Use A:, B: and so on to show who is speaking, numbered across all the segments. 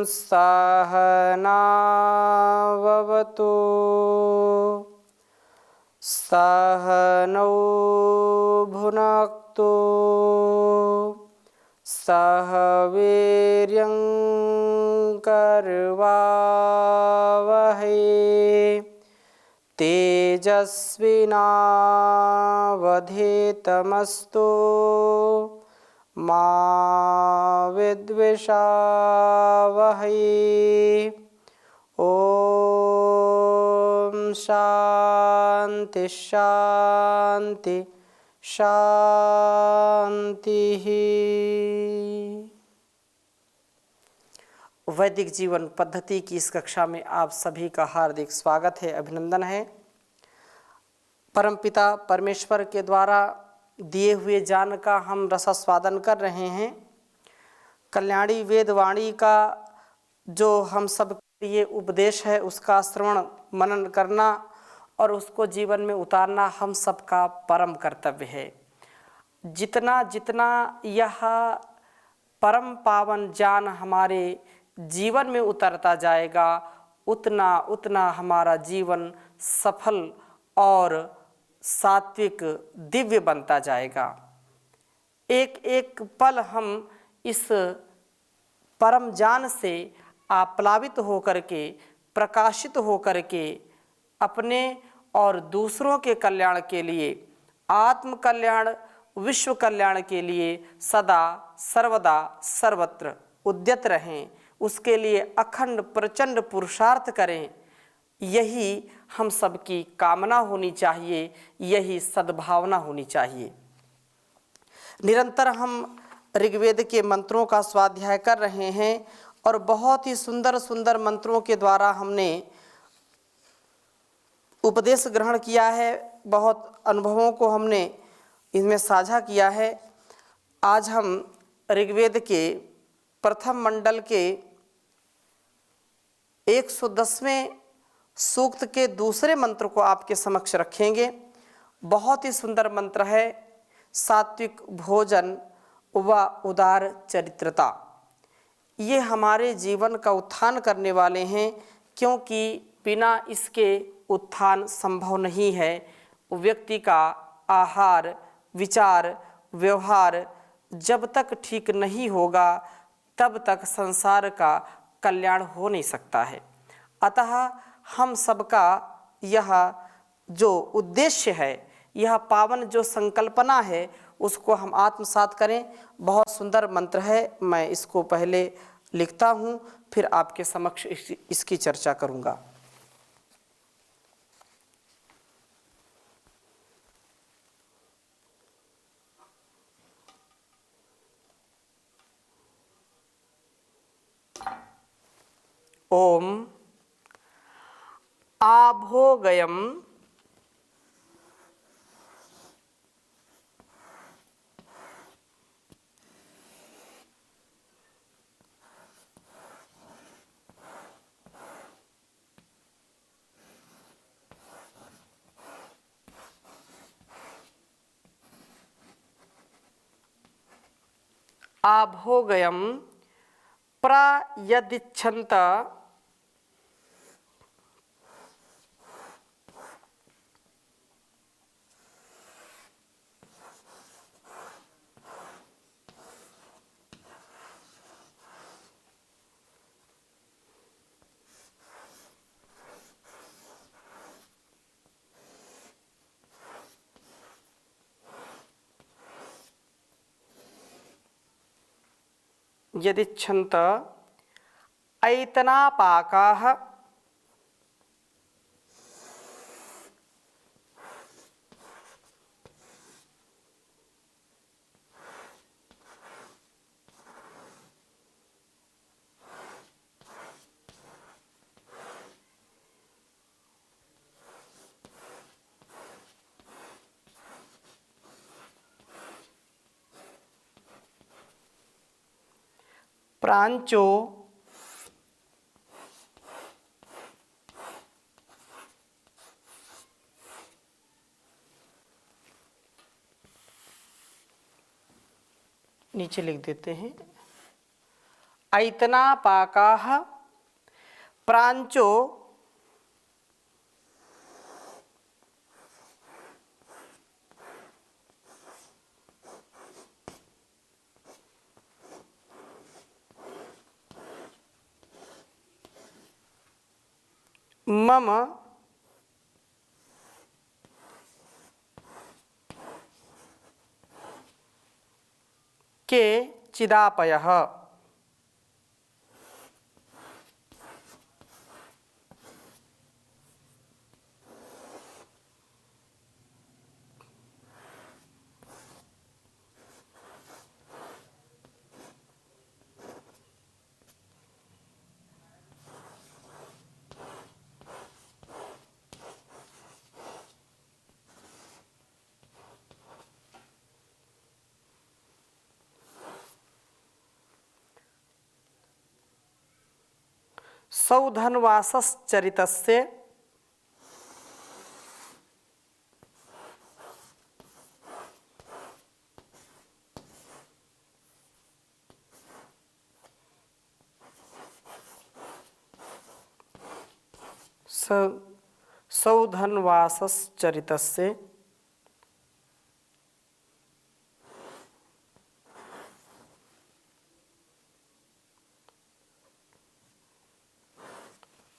A: सहनाववतु सहनौ भुनक्तु सह वीर्यं करवावहै तेजस्विनावधीतमस्तु मा विद्विषावहै। ओम शांति शांति शांति। वैदिक जीवन पद्धति की इस कक्षा में आप सभी का हार्दिक स्वागत है, अभिनंदन है। परमपिता परमेश्वर के द्वारा दिए हुए ज्ञान का हम रसास्वादन कर रहे हैं। कल्याणी वेदवाणी का जो हम सब के लिए उपदेश है उसका श्रवण मनन करना और उसको जीवन में उतारना हम सबका परम कर्तव्य है। जितना जितना यह परम पावन ज्ञान हमारे जीवन में उतरता जाएगा उतना उतना हमारा जीवन सफल और सात्विक दिव्य बनता जाएगा। एक एक पल हम इस परम ज्ञान से आप्लावित होकर के, प्रकाशित होकर के अपने और दूसरों के कल्याण के लिए, आत्म कल्याण, विश्व कल्याण के लिए सदा सर्वदा सर्वत्र उद्यत रहें, उसके लिए अखंड प्रचंड पुरुषार्थ करें। यही हम सबकी कामना होनी चाहिए, यही सद्भावना होनी चाहिए। निरंतर हम ऋग्वेद के मंत्रों का स्वाध्याय कर रहे हैं और बहुत ही सुंदर सुंदर मंत्रों के द्वारा हमने उपदेश ग्रहण किया है, बहुत अनुभवों को हमने इसमें साझा किया है। आज हम ऋग्वेद के प्रथम मंडल के 110वें सूक्त के दूसरे मंत्र को आपके समक्ष रखेंगे। बहुत ही सुंदर मंत्र है, सात्विक भोजन व उदार चरित्रता। ये हमारे जीवन का उत्थान करने वाले हैं, क्योंकि बिना इसके उत्थान संभव नहीं है। व्यक्ति का आहार, विचार, व्यवहार जब तक ठीक नहीं होगा तब तक संसार का कल्याण हो नहीं सकता है। अतः हम सबका यह जो उद्देश्य है, यह पावन जो संकल्पना है, उसको हम आत्मसात करें। बहुत सुंदर मंत्र है, मैं इसको पहले लिखता हूँ, फिर आपके समक्ष इसकी चर्चा करूँगा। ओम आभोगयम आभोगयम प्रयदिच्छन्त यदिच्छन्त ऐतनापाकाः प्रांचो नीचे लिख देते हैं, ऐतनापाकाः प्राञ्चो मम के चिदापयः। सौधन्वासश्चरितस्य सौधन्वासश्चरितस्य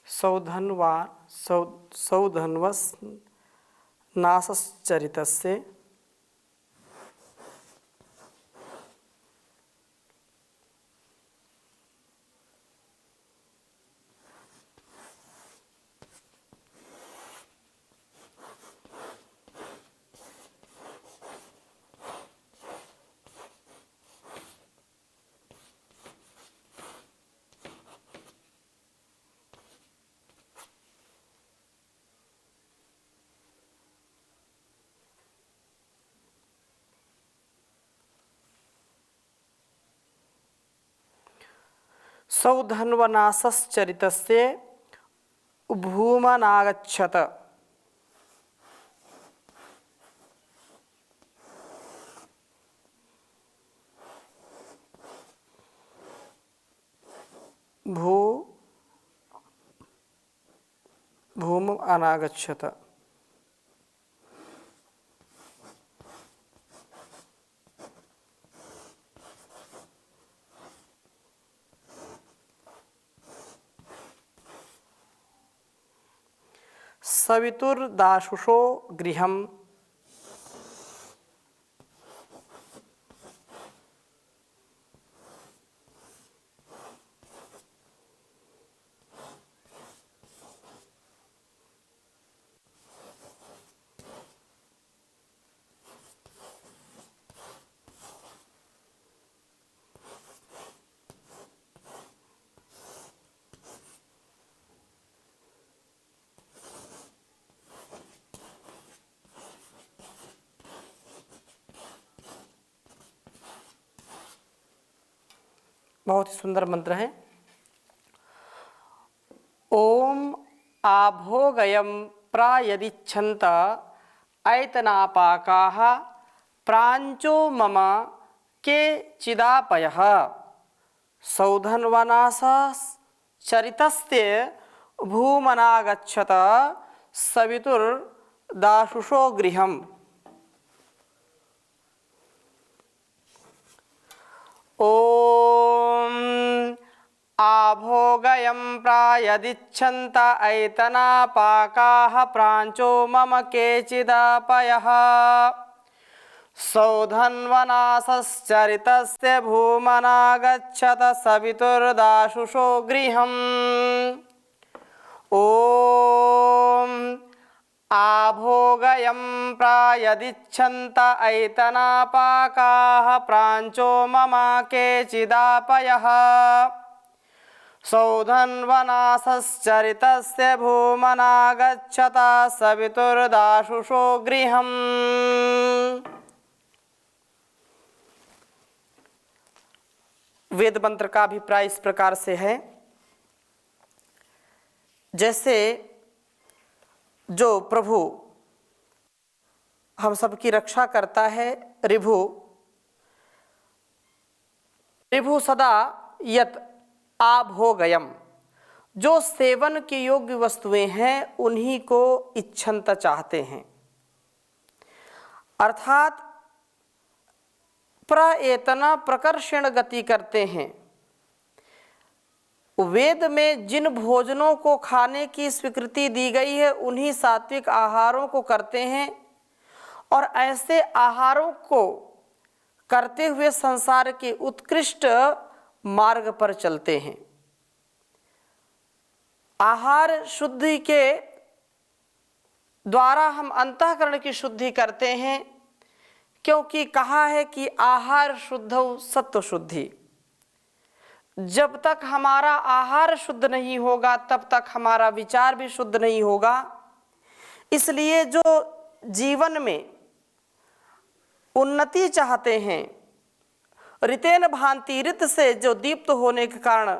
A: सौधन्वनासश्चरितस्य सौधन्वनासश्चरितस्य भूमनागच्छत। भूम अनागच्छत। सवितुर्दाशुषो गृहम् बहुत ही सुंदर मंत्र है। ओम आभोगयं प्रायदिच्छन्त ऐतनापाकाः प्राञ्चो मम के चिदापयः। सौधन्वनासश्चरितस्य भूमनागच्छत सवितुर्दाशुषो गृहम्। ओम आभोगयं प्रायदिच्छन्त ऐतनापाकाः प्राञ्चो मम केचिदापयः। सौधन्वनासश्चरितस्य भूमनागच्छत सवितुर्दाशुषो गृहम्। ओम आभोगयं प्रायदिच्छन्त ऐतनापाकाः प्राञ्चो मम केचिदापयः। सौधन्वनासश्चरितस्य भूमनागच्छत सवितुर्दाशुषो गृहम्। वेद मंत्र का अभिप्राय इस प्रकार से है, जैसे जो प्रभु हम सबकी रक्षा करता है, रिभु सदा यत आभोगयम, जो सेवन के योग्य वस्तुएं हैं उन्हीं को इच्छन्त चाहते हैं। अर्थात प्रयत्न प्रकर्षण गति करते हैं। वेद में जिन भोजनों को खाने की स्वीकृति दी गई है उन्हीं सात्विक आहारों को करते हैं और ऐसे आहारों को करते हुए संसार के उत्कृष्ट मार्ग पर चलते हैं। आहार शुद्धि के द्वारा हम अंतःकरण की शुद्धि करते हैं, क्योंकि कहा है कि आहार शुद्धौ सत्व शुद्धि। जब तक हमारा आहार शुद्ध नहीं होगा तब तक हमारा विचार भी शुद्ध नहीं होगा। इसलिए जो जीवन में उन्नति चाहते हैं, ऋतेन भांति, ऋत से जो दीप्त होने के कारण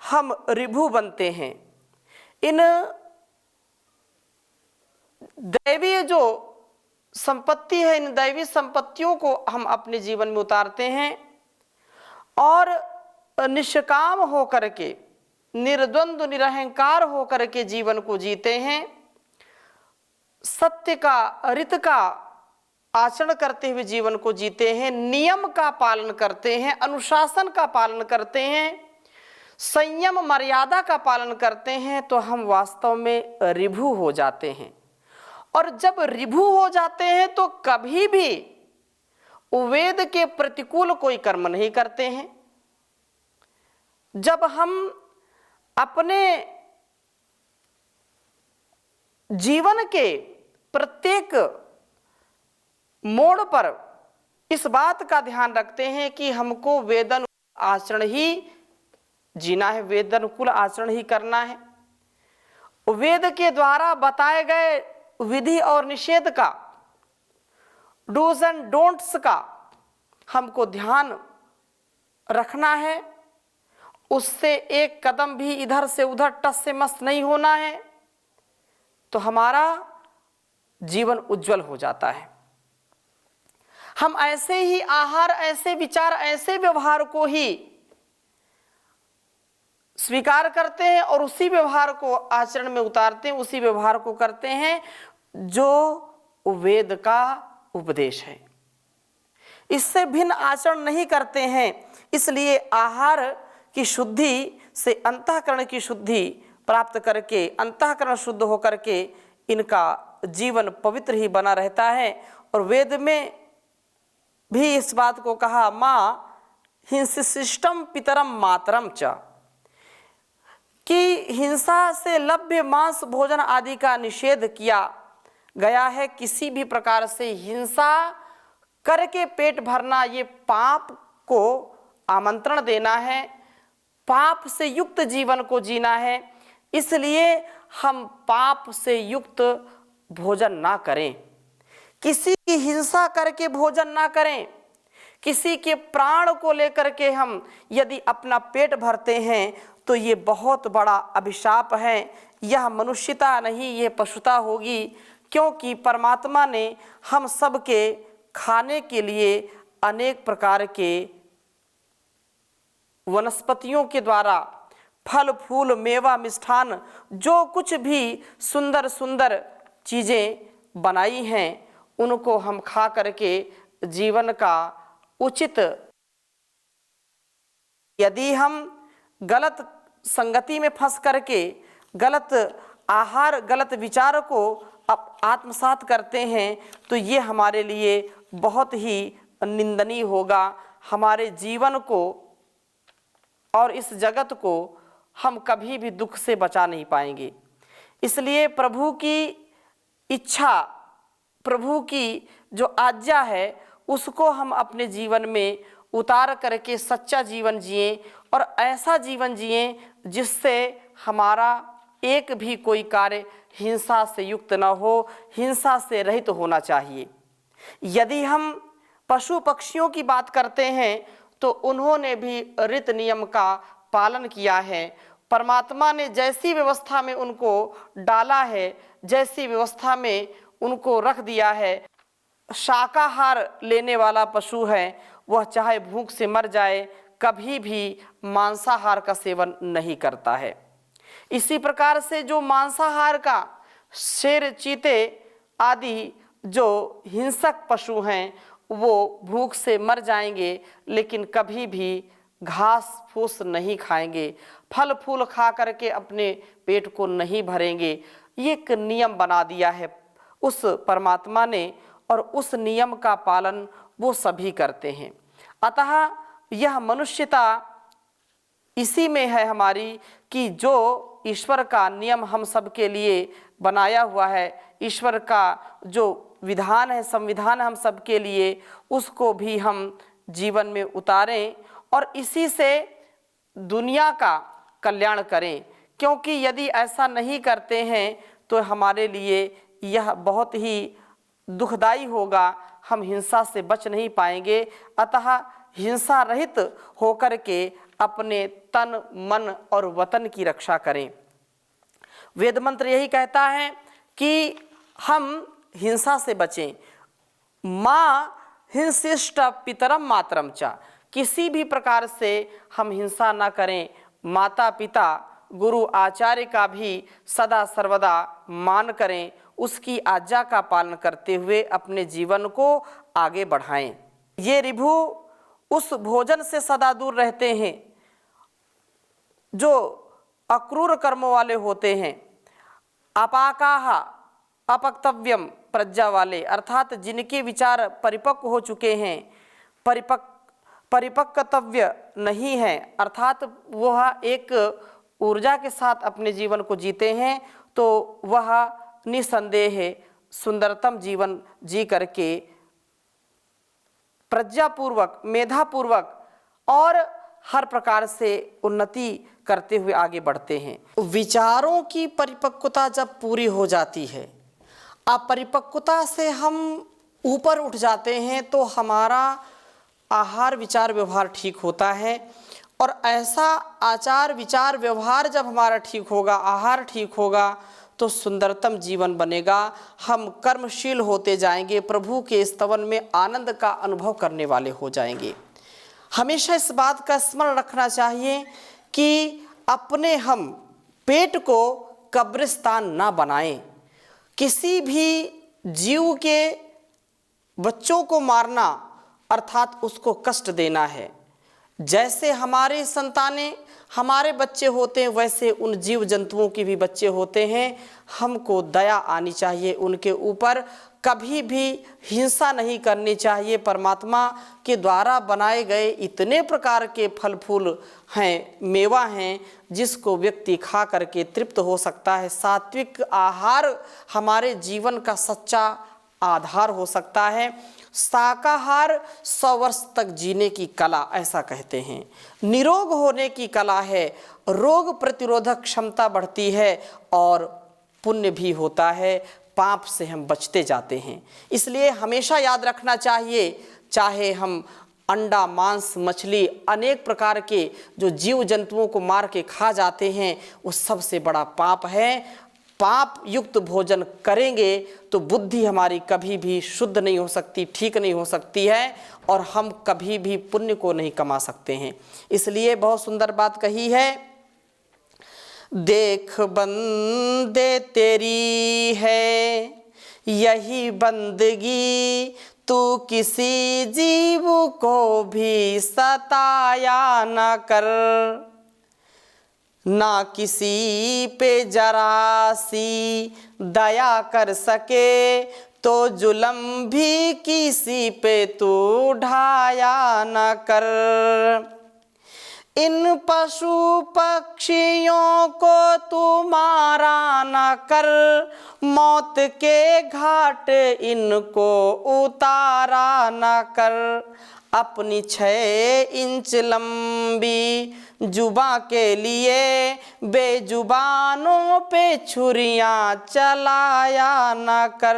A: हम ऋभु बनते हैं, इन दैवीय जो संपत्ति है, इन दैवी संपत्तियों को हम अपने जीवन में उतारते हैं और निष्काम होकर के, निर्द्वंद्व निरहंकार होकर के जीवन को जीते हैं। सत्य का, ऋत का आचरण करते हुए जीवन को जीते हैं, नियम का पालन करते हैं, अनुशासन का पालन करते हैं, संयम मर्यादा का पालन करते हैं, तो हम वास्तव में ऋभु हो जाते हैं। और जब ऋभु हो जाते हैं तो कभी भी वेद के प्रतिकूल कोई कर्म नहीं करते हैं। जब हम अपने जीवन के प्रत्येक मोड़ पर इस बात का ध्यान रखते हैं कि हमको वेदन आचरण ही जीना है, वेदानुकूल आचरण ही करना है, वेद के द्वारा बताए गए विधि और निषेध का, डूज एंड डोंट्स का हमको ध्यान रखना है, उससे एक कदम भी इधर से उधर टस से मस नहीं होना है, तो हमारा जीवन उज्जवल हो जाता है। हम ऐसे ही आहार, ऐसे विचार, ऐसे व्यवहार को ही स्वीकार करते हैं और उसी व्यवहार को आचरण में उतारते हैं, उसी व्यवहार को करते हैं जो वेद का उपदेश है। इससे भिन्न आचरण नहीं करते हैं। इसलिए आहार की शुद्धि से अंतःकरण की शुद्धि प्राप्त करके, अंतःकरण शुद्ध होकर के इनका जीवन पवित्र ही बना रहता है। और वेद में भी इस बात को कहा, माँ हिंसिष्टम पितरम मातरम च, कि हिंसा से लभ्य मांस भोजन आदि का निषेध किया गया है। किसी भी प्रकार से हिंसा करके पेट भरना ये पाप को आमंत्रण देना है, पाप से युक्त जीवन को जीना है। इसलिए हम पाप से युक्त भोजन ना करें, किसी की हिंसा करके भोजन ना करें, किसी के प्राण को लेकर के हम यदि अपना पेट भरते हैं तो ये बहुत बड़ा अभिशाप है। यह मनुष्यता नहीं, ये पशुता होगी, क्योंकि परमात्मा ने हम सब के खाने के लिए अनेक प्रकार के वनस्पतियों के द्वारा फल फूल मेवा मिष्ठान जो कुछ भी सुंदर सुंदर चीज़ें बनाई हैं उनको हम खा करके जीवन का उचित, यदि हम गलत संगति में फंस करके गलत आहार गलत विचार को आत्मसात करते हैं तो ये हमारे लिए बहुत ही निंदनीय होगा। हमारे जीवन को और इस जगत को हम कभी भी दुख से बचा नहीं पाएंगे। इसलिए प्रभु की इच्छा, प्रभु की जो आज्ञा है उसको हम अपने जीवन में उतार करके सच्चा जीवन जिएं और ऐसा जीवन जिएं जिससे हमारा एक भी कोई कार्य हिंसा से युक्त न हो, हिंसा से रहित होना चाहिए। यदि हम पशु पक्षियों की बात करते हैं तो उन्होंने भी ऋत नियम का पालन किया है। परमात्मा ने जैसी व्यवस्था में उनको डाला है, जैसी व्यवस्था में उनको रख दिया है, शाकाहार लेने वाला पशु है वह चाहे भूख से मर जाए, कभी भी मांसाहार का सेवन नहीं करता है। इसी प्रकार से जो मांसाहार का शेर, चीते आदि जो हिंसक पशु हैं वो भूख से मर जाएंगे, लेकिन कभी भी घास फूस नहीं खाएंगे, फल फूल खा करके अपने पेट को नहीं भरेंगे। ये एक नियम बना दिया है उस परमात्मा ने, और उस नियम का पालन वो सभी करते हैं। अतः यह मनुष्यता इसी में है हमारी, कि जो ईश्वर का नियम हम सब के लिए बनाया हुआ है, ईश्वर का जो विधान है, संविधान हम सब के लिए, उसको भी हम जीवन में उतारें और इसी से दुनिया का कल्याण करें। क्योंकि यदि ऐसा नहीं करते हैं तो हमारे लिए यह बहुत ही दुखदाई होगा, हम हिंसा से बच नहीं पाएंगे। अतः हिंसा रहित होकर के अपने तन, मन और वतन की रक्षा करें। वेद मंत्र यही कहता है कि हम हिंसा से बचें। माँ हिंसिष्ट पितरम मातरम च, किसी भी प्रकार से हम हिंसा ना करें। माता पिता गुरु आचार्य का भी सदा सर्वदा मान करें, उसकी आज्ञा का पालन करते हुए अपने जीवन को आगे बढ़ाएं। ये ऋभु उस भोजन से सदा दूर रहते हैं जो अक्रूर कर्मों वाले होते हैं। अपाकाह अपक्तव्यम प्रज्ञा वाले, अर्थात जिनके विचार परिपक्व हो चुके हैं, परिपक्वतव्य नहीं है, अर्थात वह एक ऊर्जा के साथ अपने जीवन को जीते हैं, तो वह निसंदेह सुंदरतम जीवन जी करके प्रज्ञापूर्वक, मेधापूर्वक और हर प्रकार से उन्नति करते हुए आगे बढ़ते हैं। विचारों की परिपक्वता जब पूरी हो जाती है, अपरिपक्वता से हम ऊपर उठ जाते हैं, तो हमारा आहार विचार व्यवहार ठीक होता है। और ऐसा आचार विचार व्यवहार जब हमारा ठीक होगा, आहार ठीक होगा, तो सुंदरतम जीवन बनेगा। हम कर्मशील होते जाएंगे, प्रभु के स्तवन में आनंद का अनुभव करने वाले हो जाएंगे। हमेशा इस बात का स्मरण रखना चाहिए कि अपने हम पेट को कब्रिस्तान ना बनाएं। किसी भी जीव के बच्चों को मारना अर्थात उसको कष्ट देना है। जैसे हमारे संतानें, हमारे बच्चे होते हैं, वैसे उन जीव जंतुओं के भी बच्चे होते हैं। हमको दया आनी चाहिए उनके ऊपर, कभी भी हिंसा नहीं करनी चाहिए। परमात्मा के द्वारा बनाए गए इतने प्रकार के फल फूल हैं, मेवा हैं, जिसको व्यक्ति खा करके तृप्त हो सकता है। सात्विक आहार हमारे जीवन का सच्चा आधार हो सकता है। शाकाहार 100 वर्ष तक जीने की कला, ऐसा कहते हैं। निरोग होने की कला है, रोग प्रतिरोधक क्षमता बढ़ती है और पुण्य भी होता है, पाप से हम बचते जाते हैं। इसलिए हमेशा याद रखना चाहिए, चाहे हम अंडा, मांस, मछली, अनेक प्रकार के जो जीव जंतुओं को मार के खा जाते हैं, वो सबसे बड़ा पाप है। पाप युक्त भोजन करेंगे तो बुद्धि हमारी कभी भी शुद्ध नहीं हो सकती, ठीक नहीं हो सकती है, और हम कभी भी पुण्य को नहीं कमा सकते हैं। इसलिए बहुत सुंदर बात कही है, देख बंदे तेरी है यही बंदगी, तू किसी जीव को भी सताया न कर। ना किसी पे जरा सी दया कर सके, तो जुल्म भी किसी पे तू ढाया न कर। इन पशु पक्षियों को तू मारा न कर, मौत के घाट इनको उतारा न कर। अपनी 6 इंच लंबी जुबां के लिए बेजुबानों पे छुरियां चलाया न कर।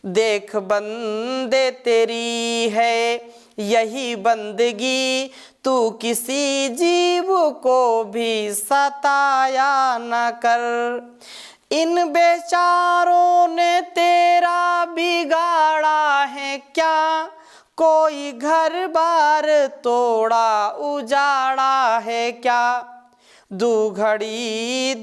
A: देख बंदे तेरी है यही बंदगी, तू किसी जीव को भी सताया न कर। इन बेचारों ने तेरा बिगाड़ा है क्या, कोई घर बार तोड़ा उजाड़ा है क्या, दो घड़ी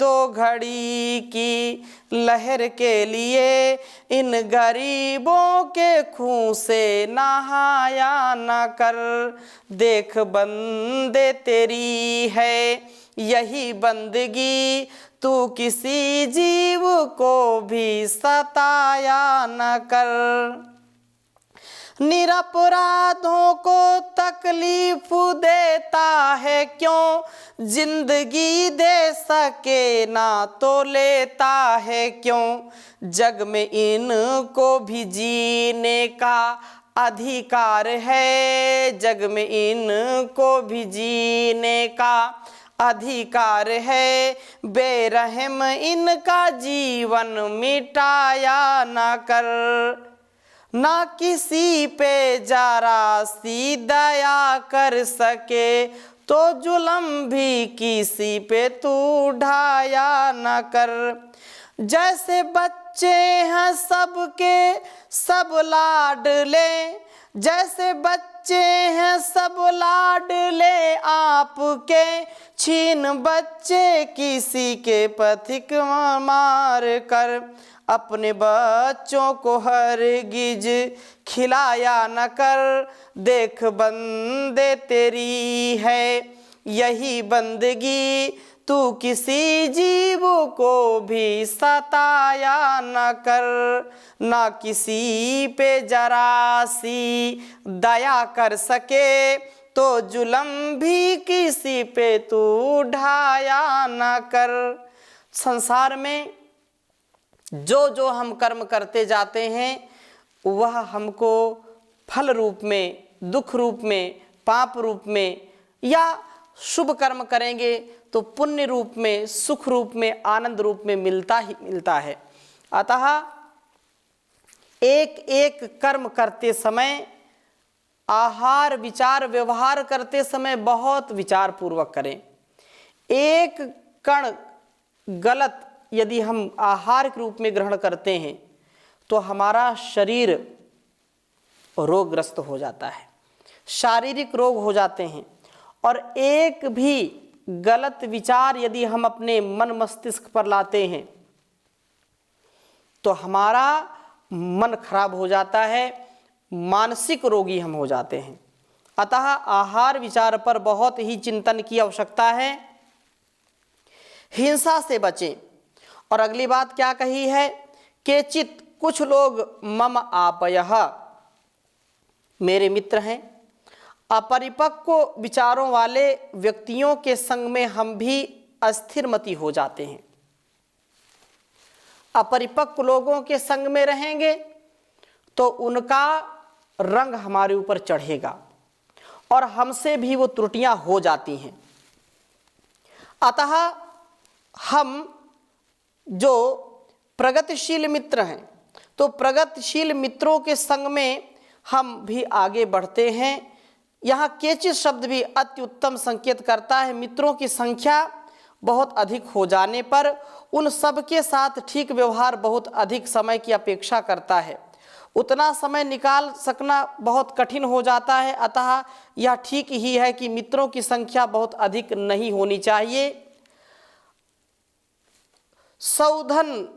A: की लहर के लिए इन गरीबों के खून से नहाया न कर। देख बंदे तेरी है यही बंदगी, तू किसी जीव को भी सताया न कर। निरपराधों को तकलीफ देता है क्यों, जिंदगी दे सके ना तो लेता है क्यों। जग में इनको भी जीने का अधिकार है, जग में इनको भी जीने का अधिकार है। बेरहम इनका जीवन मिटाया न कर। ना किसी पे जरा सी दया कर सके, तो जुल्म भी किसी पे तू ढाया न कर। जैसे बच्चे हैं सबके सब लाडले, जैसे बच्चे हैं सब लाडले आपके, छीन बच्चे किसी के पथिक मार कर। अपने बच्चों को हरगिज खिलाया न कर। देख बंदे तेरी है यही बंदगी, तू किसी जीव को भी सताया न कर। ना किसी पे जरा सी दया कर सके, तो जुल्म भी किसी पे तू ढाया न कर। संसार में जो जो हम कर्म करते जाते हैं वह हमको फल रूप में, दुख रूप में, पाप रूप में, या शुभ कर्म करेंगे तो पुण्य रूप में, सुख रूप में, आनंद रूप में मिलता ही मिलता है। अतः एक एक कर्म करते समय, आहार विचार व्यवहार करते समय बहुत विचार पूर्वक करें। एक कण गलत यदि हम आहार के रूप में ग्रहण करते हैं तो हमारा शरीर रोगग्रस्त हो जाता है, शारीरिक रोग हो जाते हैं। और एक भी गलत विचार यदि हम अपने मन मस्तिष्क पर लाते हैं तो हमारा मन खराब हो जाता है, मानसिक रोगी हम हो जाते हैं। अतः आहार विचार पर बहुत ही चिंतन की आवश्यकता है। हिंसा से बचें। और अगली बात क्या कही है, केचित कुछ लोग मम आपयः, मेरे मित्र हैं। अपरिपक्व विचारों वाले व्यक्तियों के संग में हम भी अस्थिरमति हो जाते हैं। अपरिपक्व लोगों के संग में रहेंगे तो उनका रंग हमारे ऊपर चढ़ेगा और हमसे भी वो त्रुटियां हो जाती हैं। अतः हम जो प्रगतिशील मित्र हैं तो प्रगतिशील मित्रों के संग में हम भी आगे बढ़ते हैं। यहाँ केचित शब्द भी अति उत्तम संकेत करता है। मित्रों की संख्या बहुत अधिक हो जाने पर उन सब के साथ ठीक व्यवहार बहुत अधिक समय की अपेक्षा करता है। उतना समय निकाल सकना बहुत कठिन हो जाता है। अतः यह ठीक ही है कि मित्रों की संख्या बहुत अधिक नहीं होनी चाहिए। सौधन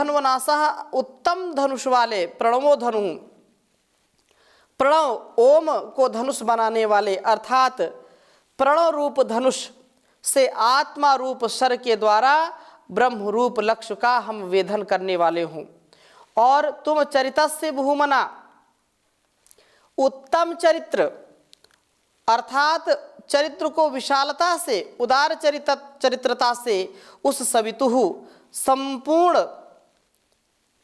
A: वनासः उत्तम धनुष वाले, प्रणवो धनु, प्रणव ओम को धनुष बनाने वाले अर्थात प्रणव रूप धनुष से आत्मा रूप शर के द्वारा ब्रह्म रूप लक्ष्य का हम वेधन करने वाले हों। और तुम चरितस्य भूमना, उत्तम चरित्र अर्थात चरित्र को विशालता से, उदार चरित्रता से उस सवितुः संपूर्ण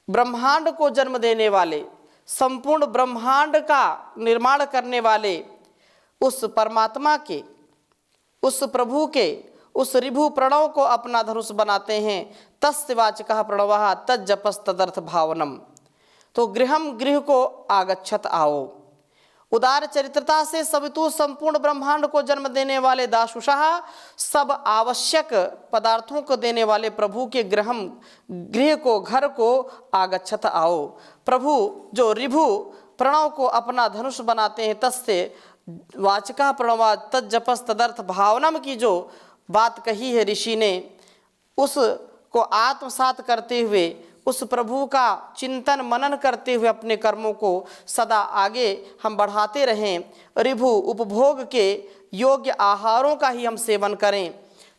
A: ब्रह्मांड को जन्म देने वाले, संपूर्ण ब्रह्मांड का निर्माण करने वाले उस परमात्मा के, उस प्रभु के, उस ऋभु प्रणव को अपना धनुष बनाते हैं। तस्य वाचकः प्रणवः तज्जपस्तदर्थ भावनम। तो गृहम गृह को आगच्छत आओ, उदार चरित्रता से सवितु संपूर्ण ब्रह्मांड को जन्म देने वाले दासुषा सब आवश्यक पदार्थों को देने वाले प्रभु के गृह को घर को आगच्छत आओ। प्रभु जो रिभु प्रणव को अपना धनुष बनाते हैं, तस्से वाचका प्रणवा तज्जपस तदर्थ भावनम की जो बात कही है ऋषि ने, उसको आत्मसात करते हुए उस प्रभु का चिंतन मनन करते हुए अपने कर्मों को सदा आगे हम बढ़ाते रहें। रिभु उपभोग के योग्य आहारों का ही हम सेवन करें।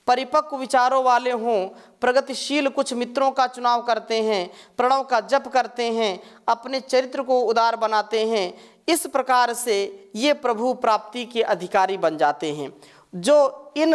A: परिपक्व विचारों वाले हों, प्रगतिशील कुछ मित्रों का चुनाव करते हैं, प्रणव का जप करते हैं, अपने चरित्र को उदार बनाते हैं। इस प्रकार से ये प्रभु प्राप्ति के अधिकारी बन जाते हैं। जो इन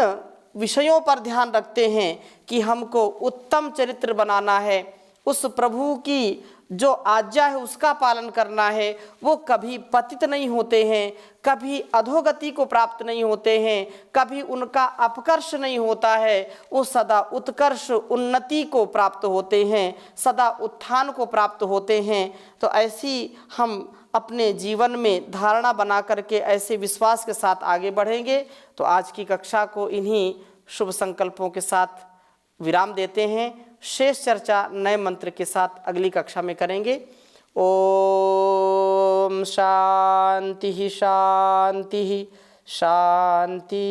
A: विषयों पर ध्यान रखते हैं कि हमको उत्तम चरित्र बनाना है, उस प्रभु की जो आज्ञा है उसका पालन करना है, वो कभी पतित नहीं होते हैं, कभी अधोगति को प्राप्त नहीं होते हैं, कभी उनका अपकर्ष नहीं होता है, वो सदा उत्कर्ष उन्नति को प्राप्त होते हैं, सदा उत्थान को प्राप्त होते हैं। तो ऐसी हम अपने जीवन में धारणा बना करके ऐसे विश्वास के साथ आगे बढ़ेंगे। तो आज की कक्षा को इन्हीं शुभ संकल्पों के साथ विराम देते हैं। शेष चर्चा नए मंत्र के साथ अगली कक्षा में करेंगे। ओम शांति शांति शांति।